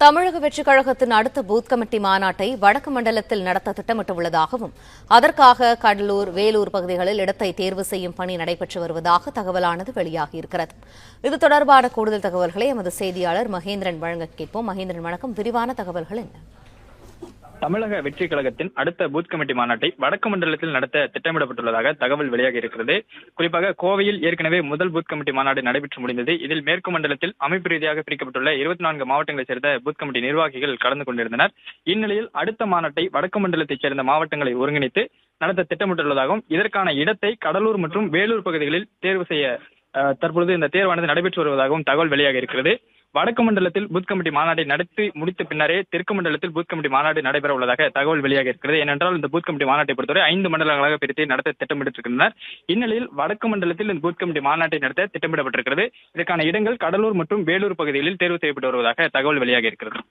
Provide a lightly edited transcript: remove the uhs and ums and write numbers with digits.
தமிழக வெற்றிக் கழகத்தின் அடுத்த பூத் கமிட்டி மாநாட்டை வடக்கு மண்டலத்தில் நடத்த திட்டமிட்டுள்ளதாகவும் அதற்காக கடலூர், வேலூர் பகுதிகளில் இடத்தை தேர்வு செய்யும் பணி நடைபெற்று வருவதாக தகவலானது வெளியாகியிருக்கிறது. இது தொடர்பான கூடுதல் தகவல்களை எமது செய்தியாளர் மகேந்திரன் வழங்க கேட்போம். மகேந்திரன், வணக்கம். விரிவான தகவல்கள் என்ன? தமிழக வெற்றிக் கழகத்தின் அடுத்த பூத் கமிட்டி மாநாட்டை வடக்கு மண்டலத்தில் நடத்த திட்டமிடப்பட்டுள்ளதாக தகவல் வெளியாகி இருக்கிறது. குறிப்பாக கோவையில் ஏற்கனவே முதல் பூத் கமிட்டி மாநாடு நடைபெற்று முடிந்தது. இதில் மேற்கு மண்டலத்தில் அமைப்பு ரீதியாக பிரிக்கப்பட்டுள்ள 24 மாவட்டங்களைச் சேர்ந்த பூத் கமிட்டி நிர்வாகிகள் கலந்து கொண்டிருந்தனர். இந்நிலையில் அடுத்த மாநாட்டை வடக்கு மண்டலத்தைச் சேர்ந்த மாவட்டங்களை ஒருங்கிணைத்து நடத்த திட்டமிட்டுள்ளதாகவும் இதற்கான இடத்தை கடலூர் மற்றும் வேலூர் பகுதிகளில் தேர்வு செய்ய தற்பொழுது இந்த தேர்வானது நடைபெற்று வருவதாகவும் தகவல் வெளியாகி இருக்கிறது. வடக்கு மண்டலத்தில் பூத் கமிட்டி மாநாட்டை நடத்தி முடித்த பின்னரே தெற்கு மண்டலத்தில் பூத் கமிட்டி மாநாடு நடைபெற உள்ளதாக தகவல் வெளியாக இருக்கிறது. ஏனென்றால் இந்த பூத் கமிட்டி மாநாட்டை பொறுத்தவரை 5 மண்டலங்களாக பிரித்து நடத்த திட்டமிட்டிருக்கின்றனர். இந்நிலையில் வடக்கு மண்டலத்தில் இந்த பூத் கமிட்டி மாநாட்டை நடத்த திட்டமிடப்பட்டிருக்கிறது. இதற்கான இடங்கள் கடலூர் மற்றும் வேலூர் பகுதிகளில் தேர்வு செய்யப்பட்டு வருவதாக தகவல் வெளியாக இருக்கிறது.